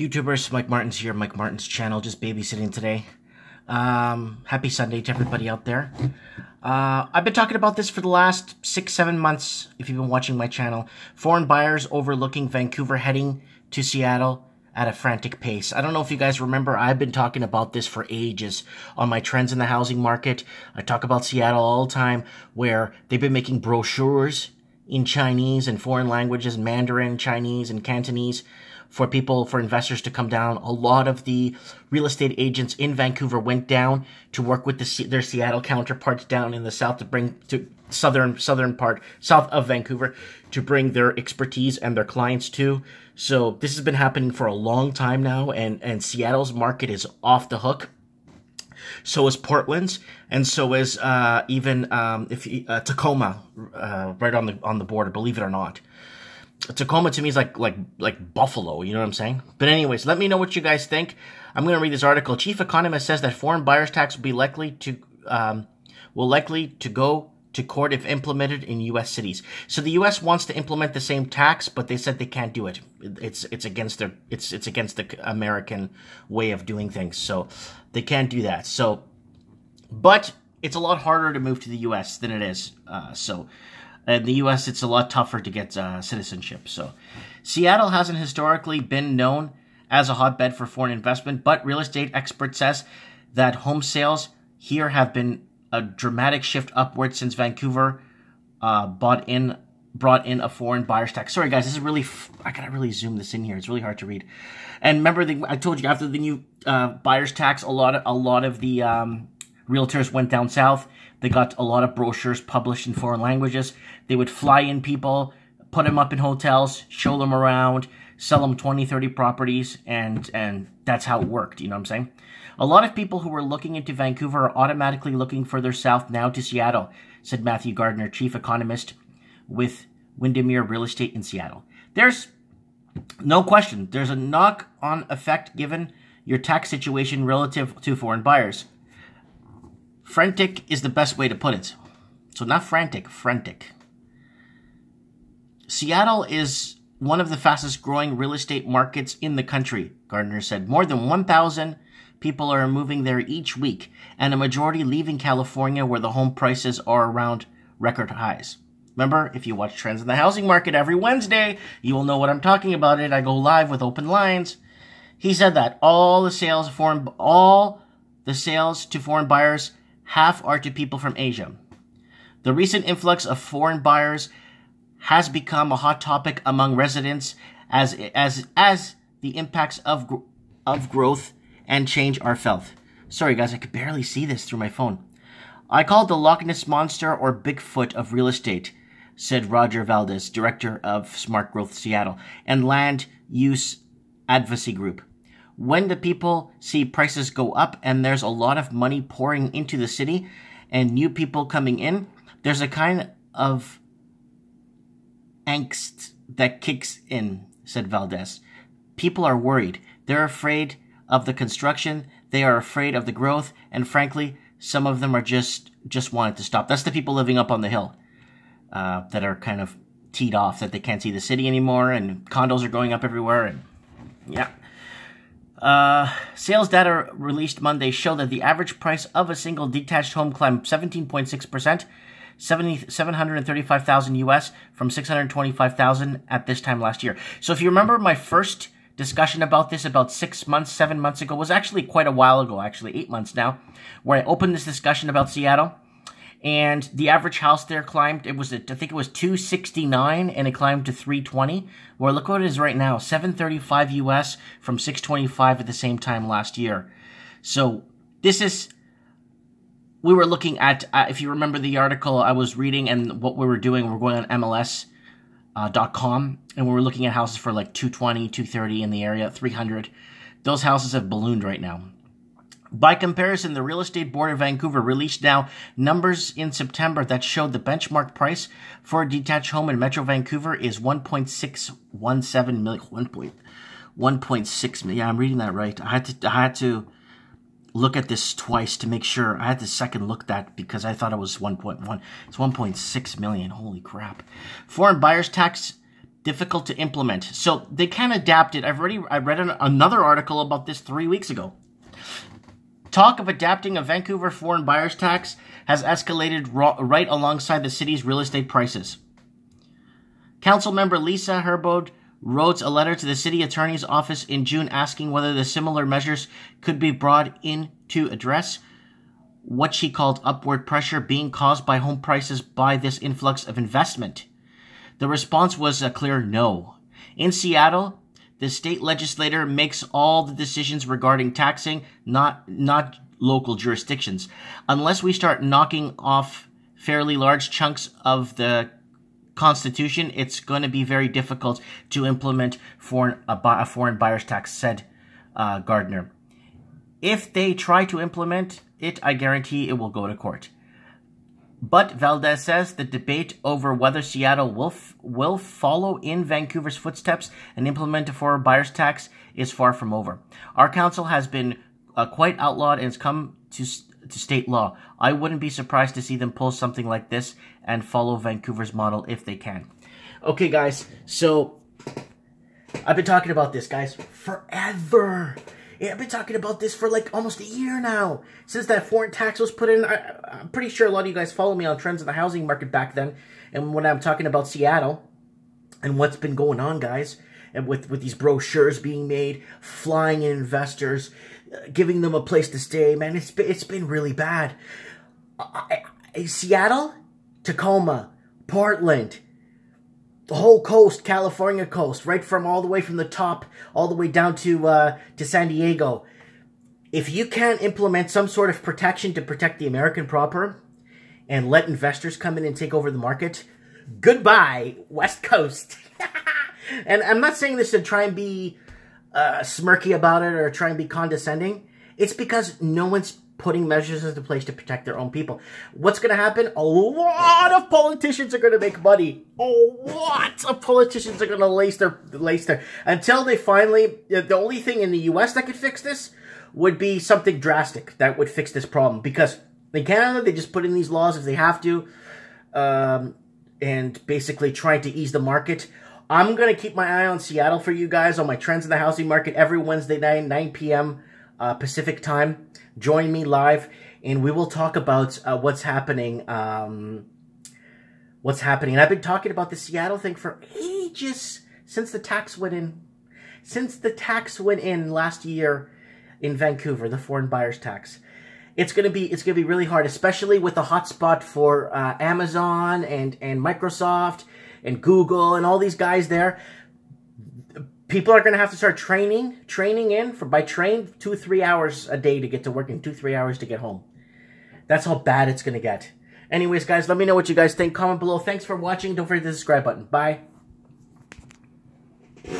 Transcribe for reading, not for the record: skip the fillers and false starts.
YouTubers, Mike Martins here, Mike Martins channel, just babysitting today. Happy Sunday to everybody out there. I've been talking about this for the last 6-7 months, if you've been watching my channel. Foreign buyers overlooking Vancouver heading to Seattle at a frantic pace. I don't know if you guys remember, I've been talking about this for ages on my trends in the housing market. I talk about Seattle all the time, where they've been making brochures in Chinese and foreign languages, Mandarin, Chinese, and Cantonese, for investors to come down. A lot of the real estate agents in Vancouver went down to work with their Seattle counterparts down in the south to bring to southern part, south of Vancouver, to bring their expertise and their clients to. So this has been happening for a long time now, and Seattle's market is off the hook. So is Portland's, and so is even Tacoma, right on the border. Believe it or not, Tacoma to me is like Buffalo. You know what I'm saying? But anyways, let me know what you guys think. I'm going to read this article. Chief economist says that foreign buyers tax will likely to go to court if implemented in U.S. cities. So the U.S. wants to implement the same tax, but they said they can't do it. It's against the American way of doing things. So they can't do that. So, but it's a lot harder to move to the U.S. than it is. In the U.S., it's a lot tougher to get citizenship. So Seattle hasn't historically been known as a hotbed for foreign investment, but real estate expert says that home sales here have been a dramatic shift upwards since Vancouver brought in a foreign buyer's tax. Sorry, guys, this is really I gotta really zoom this in here. It's really hard to read. And remember, I told you after the new buyer's tax, a lot of the realtors went down south. They got a lot of brochures published in foreign languages. They would fly in people, put them up in hotels, show them around, sell them 20, 30 properties, and that's how it worked. You know what I'm saying? A lot of people who were looking into Vancouver are automatically looking further south now to Seattle, said Matthew Gardner, chief economist with Windermere Real Estate in Seattle. There's no question. There's a knock-on effect given your tax situation relative to foreign buyers. Frantic is the best way to put it. So not frantic, frantic. Seattle is one of the fastest growing real estate markets in the country, Gardner said. More than 1,000 people are moving there each week, and a majority leaving California, where the home prices are around record highs. Remember, if you watch Trends in the Housing Market every Wednesday, you will know what I'm talking about. I go live with open lines. He said that all the sales to foreign buyers, half are to people from Asia. The recent influx of foreign buyers has become a hot topic among residents as the impacts of growth and change are felt. Sorry guys, I could barely see this through my phone. I call it the Loch Ness Monster or Bigfoot of real estate, said Roger Valdez, director of Smart Growth Seattle and Land Use Advocacy Group. When the people see prices go up and there's a lot of money pouring into the city and new people coming in, there's a kind of angst that kicks in, said Valdez. People are worried. They're afraid of the construction. They are afraid of the growth. And frankly, some of them are just want it to stop. That's the people living up on the hill that are kind of teed off, that they can't see the city anymore, and condos are going up everywhere. And yeah. Sales data released Monday show that the average price of a single detached home climbed 17.6%, $735,000 US from $625,000 at this time last year. So if you remember, my first discussion about this about 7 months ago was actually quite a while ago, actually 8 months now, where I opened this discussion about Seattle. And the average house there climbed, I think it was $269, and it climbed to $320. Well, look what it is right now, $735 US from $625 at the same time last year. So we were looking at, if you remember the article I was reading and what we were doing, we were going on MLS.com, and we were looking at houses for like $220, $230 in the area, $300. Those houses have ballooned right now. By comparison, the Real Estate Board of Vancouver released now numbers in September that showed the benchmark price for a detached home in Metro Vancouver is $1.617 million. 1.6 million. Yeah, I'm reading that right. I had to look at this twice to make sure. I had to second look that because I thought it was 1.1. It's 1.6 million. Holy crap. Foreign buyers tax difficult to implement. So they can adapt it. I read another article about this 3 weeks ago. Talk of adapting a Vancouver foreign buyers tax has escalated right alongside the city's real estate prices. Council member Lisa Herbold wrote a letter to the city attorney's office in June asking whether the similar measures could be brought in to address what she called upward pressure being caused by home prices by this influx of investment. The response was a clear no. In Seattle, the state legislature makes all the decisions regarding taxing, not local jurisdictions. Unless we start knocking off fairly large chunks of the Constitution, it's going to be very difficult to implement a foreign buyer's tax, said Gardner. If they try to implement it, I guarantee it will go to court. But Valdez says the debate over whether Seattle will follow in Vancouver's footsteps and implement a foreign buyer's tax is far from over. Our council has been quite outlawed and has come to state law. I wouldn't be surprised to see them pull something like this and follow Vancouver's model if they can. Okay, guys, so I've been talking about this, guys, forever. Yeah, I've been talking about this for like almost a year now, since that foreign tax was put in. I'm pretty sure a lot of you guys follow me on trends in the housing market back then, and when I'm talking about Seattle and what's been going on, guys, and with these brochures being made, flying in investors, giving them a place to stay, man, it's been really bad. Seattle, Tacoma, Portland, the whole coast, California coast, right from all the way from the top, all the way down to San Diego. If you can't implement some sort of protection to protect the American proper and let investors come in and take over the market, goodbye, West Coast. And I'm not saying this to try and be smirky about it or try and be condescending. It's because no one's putting measures into place to protect their own people. What's going to happen? A lot of politicians are going to make money. A lot of politicians are going to lace their, until they finally, the only thing in the U.S. that could fix this would be something drastic that would fix this problem. Because in Canada, they just put in these laws if they have to, and basically trying to ease the market. I'm going to keep my eye on Seattle for you guys on my Trends in the Housing Market every Wednesday night, 9 p.m. Pacific time. Join me live, and we will talk about what's happening. And I've been talking about the Seattle thing for ages, since the tax went in. Since the tax went in last year in Vancouver, the foreign buyers tax. It's gonna be really hard, especially with the hotspot for Amazon and Microsoft and Google and all these guys there. People are going to have to start training in by train 2-3 hours a day to get to work and 2-3 hours to get home. That's how bad it's going to get. Anyways, guys, let me know what you guys think. Comment below. Thanks for watching. Don't forget to hit the subscribe button. Bye.